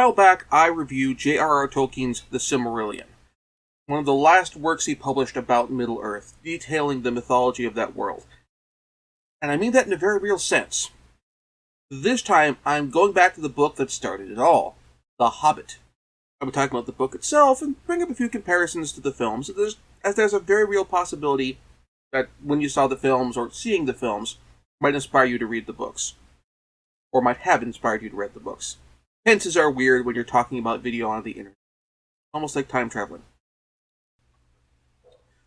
while back, I reviewed J.R.R. Tolkien's The Silmarillion, one of the last works he published about Middle-earth, detailing the mythology of that world. And I mean that in a very real sense. This time, I'm going back to the book that started it all, The Hobbit. I'll be talking about the book itself and bring up a few comparisons to the films, as there's a very real possibility that when you saw the films or seeing the films might inspire you to read the books. Or might have inspired you to read the books. Tenses are weird when you're talking about video on the internet. Almost like time traveling.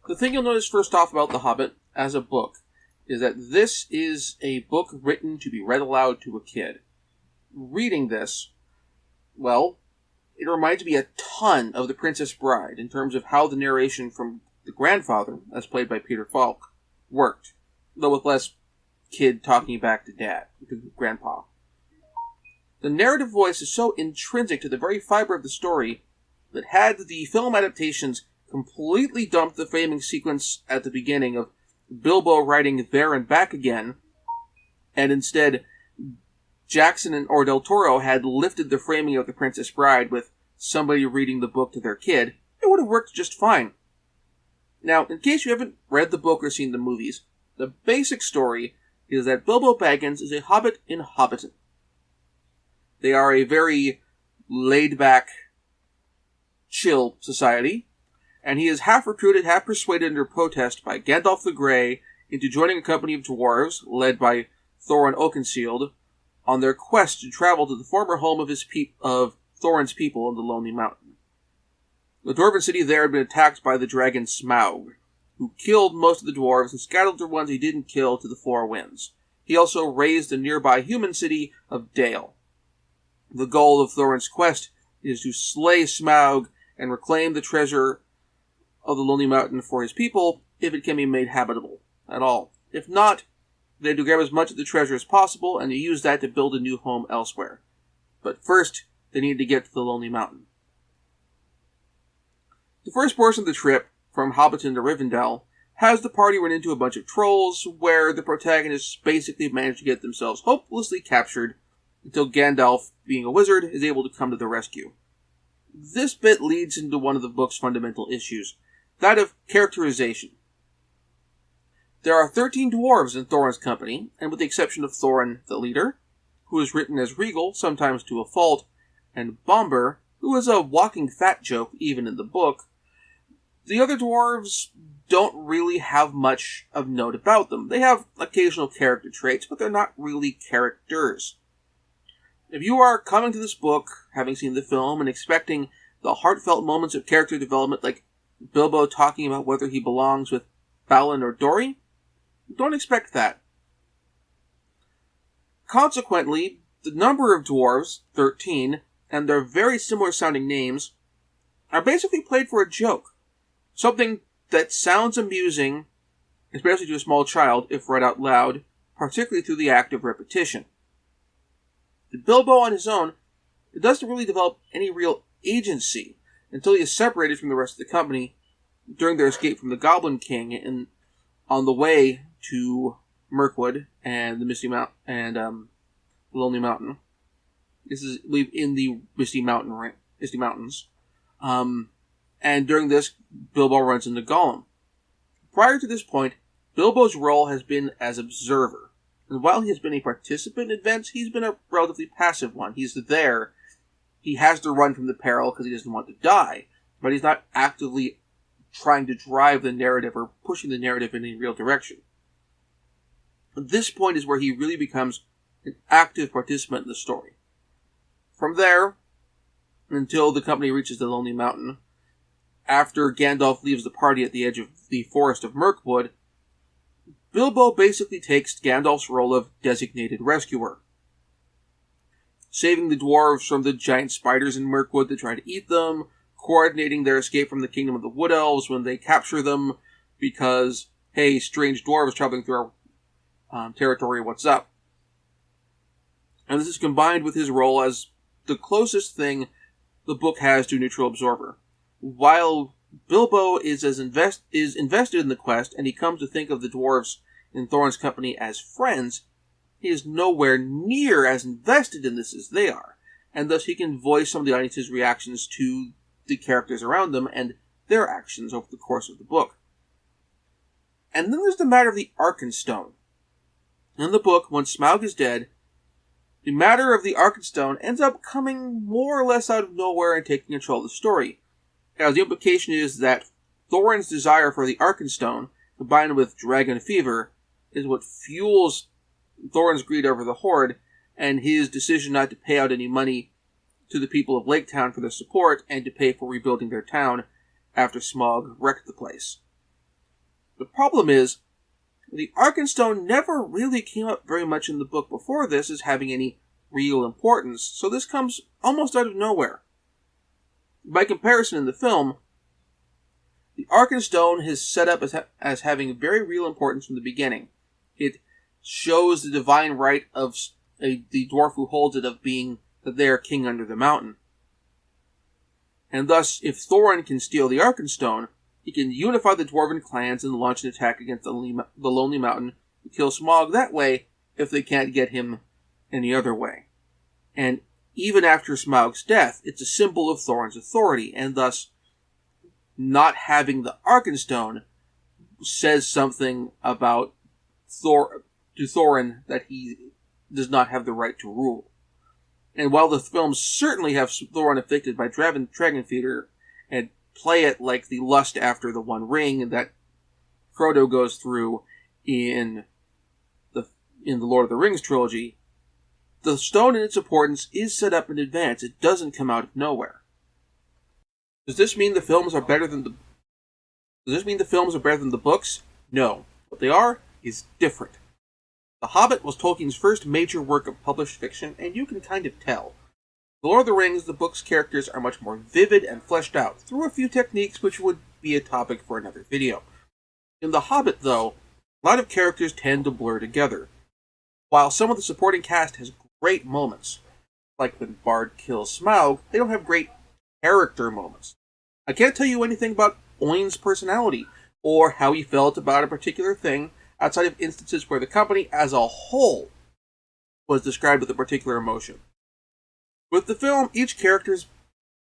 The thing you'll notice first off about The Hobbit as a book is that this is a book written to be read aloud to a kid. Reading this, well, it reminds me a ton of The Princess Bride in terms of how the narration from the grandfather, as played by Peter Falk, worked, though with less kid talking back to dad, to grandpa. The narrative voice is so intrinsic to the very fiber of the story that had the film adaptations completely dumped the framing sequence at the beginning of Bilbo writing there and back again, and instead Jackson or Del Toro had lifted the framing of The Princess Bride with somebody reading the book to their kid, it would have worked just fine. Now, in case you haven't read the book or seen the movies, the basic story is that Bilbo Baggins is a hobbit in Hobbiton. They are a very laid-back, chill society, and he is half recruited, half persuaded under protest by Gandalf the Grey into joining a company of dwarves, led by Thorin Oakenshield, on their quest to travel to the former home of Thorin's people in the Lonely Mountain. The dwarven city there had been attacked by the dragon Smaug, who killed most of the dwarves and scattered the ones he didn't kill to the four winds. He also razed the nearby human city of Dale. The goal of Thorin's quest is to slay Smaug and reclaim the treasure of the Lonely Mountain for his people, if it can be made habitable at all. If not, they have to grab as much of the treasure as possible and to use that to build a new home elsewhere. But first, they need to get to the Lonely Mountain. The first portion of the trip, from Hobbiton to Rivendell, has the party run into a bunch of trolls, where the protagonists basically manage to get themselves hopelessly captured, until Gandalf, being a wizard, is able to come to the rescue. This bit leads into one of the book's fundamental issues, that of characterization. There are 13 dwarves in Thorin's company, and with the exception of Thorin the leader, who is written as regal, sometimes to a fault, and Bombur, who is a walking fat joke even in the book, the other dwarves don't really have much of note about them. They have occasional character traits, but they're not really characters. If you are coming to this book, having seen the film, and expecting the heartfelt moments of character development like Bilbo talking about whether he belongs with Balin or Dori, don't expect that. Consequently, the number of dwarves, 13, and their very similar sounding names, are basically played for a joke. Something that sounds amusing, especially to a small child, if read out loud, particularly through the act of repetition. Bilbo on his own doesn't really develop any real agency until he is separated from the rest of the company during their escape from the Goblin King and on the way to Mirkwood and the Misty Lonely Mountain. This is in the Misty Mountains. And during this, Bilbo runs into Gollum. Prior to this point, Bilbo's role has been as observer. And while he has been a participant in events, he's been a relatively passive one. He's there. He has to run from the peril because he doesn't want to die. But he's not actively trying to drive the narrative or pushing the narrative in any real direction. This point is where he really becomes an active participant in the story. From there, until the company reaches the Lonely Mountain, after Gandalf leaves the party at the edge of the forest of Mirkwood, Bilbo basically takes Gandalf's role of designated rescuer, saving the dwarves from the giant spiders in Mirkwood that try to eat them, coordinating their escape from the kingdom of the Wood Elves when they capture them because, hey, strange dwarves traveling through our territory, what's up? And this is combined with his role as the closest thing the book has to a neutral observer. While Bilbo is invested in the quest, and he comes to think of the dwarves in Thorin's company as friends, he is nowhere near as invested in this as they are. and thus he can voice some of the audience's reactions to the characters around them and their actions over the course of the book. And then there's the matter of the Arkenstone. In the book, when Smaug is dead, the matter of the Arkenstone ends up coming more or less out of nowhere and taking control of the story. Now, the implication is that Thorin's desire for the Arkenstone, combined with dragon fever, is what fuels Thorin's greed over the Horde, and his decision not to pay out any money to the people of Lake Town for their support, and to pay for rebuilding their town after Smaug wrecked the place. The problem is, the Arkenstone never really came up very much in the book before this as having any real importance, so this comes almost out of nowhere. By comparison, in the film, the Arkenstone is set up as having very real importance from the beginning. It shows the divine right of the dwarf who holds it of being their king under the mountain. And thus, if Thorin can steal the Arkenstone, he can unify the dwarven clans and launch an attack against the Lonely Mountain to kill Smaug that way if they can't get him any other way. And even after Smaug's death, it's a symbol of Thorin's authority, and thus not having the Arkenstone says something about Thorin that he does not have the right to rule. And while the films certainly have Thorin afflicted by dragon fever and play it like the lust after the One Ring that Frodo goes through in the Lord of the Rings trilogy, the stone and its importance is set up in advance. It doesn't come out of nowhere. Does this mean the films are better than the books? No. What they are is different. The Hobbit was Tolkien's first major work of published fiction, and you can kind of tell. The Lord of the Rings, the book's characters are much more vivid and fleshed out, through a few techniques which would be a topic for another video. In The Hobbit, though, a lot of characters tend to blur together. While some of the supporting cast has great moments, like when Bard kills Smaug, they don't have great character moments. I can't tell you anything about Oin's personality, or how he felt about a particular thing, outside of instances where the company as a whole was described with a particular emotion. With the film, each character is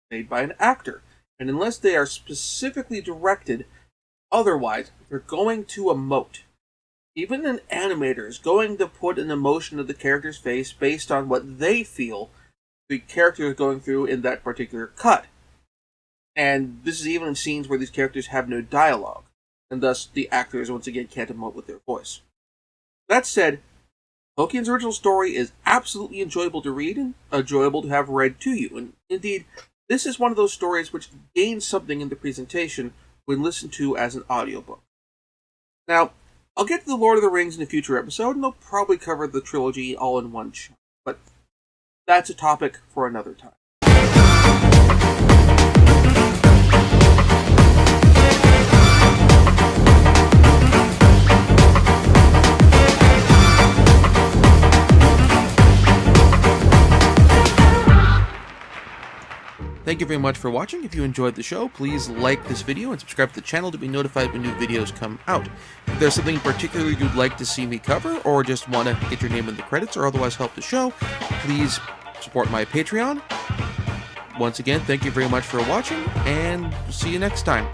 played by an actor, and unless they are specifically directed otherwise, they're going to emote. Even an animator is going to put an emotion to the character's face based on what they feel the character is going through in that particular cut. And this is even in scenes where these characters have no dialogue, and thus the actors once again can't emote with their voice. That said, Tolkien's original story is absolutely enjoyable to read and enjoyable to have read to you, and indeed, this is one of those stories which gains something in the presentation when listened to as an audiobook. Now, I'll get to The Lord of the Rings in a future episode, and I'll probably cover the trilogy all in one shot, but that's a topic for another time. Thank you very much for watching. If you enjoyed the show, please like this video and subscribe to the channel to be notified when new videos come out. If there's something particular you'd like to see me cover, or just want to get your name in the credits or otherwise help the show, please support my Patreon. Once again, thank you very much for watching, and see you next time.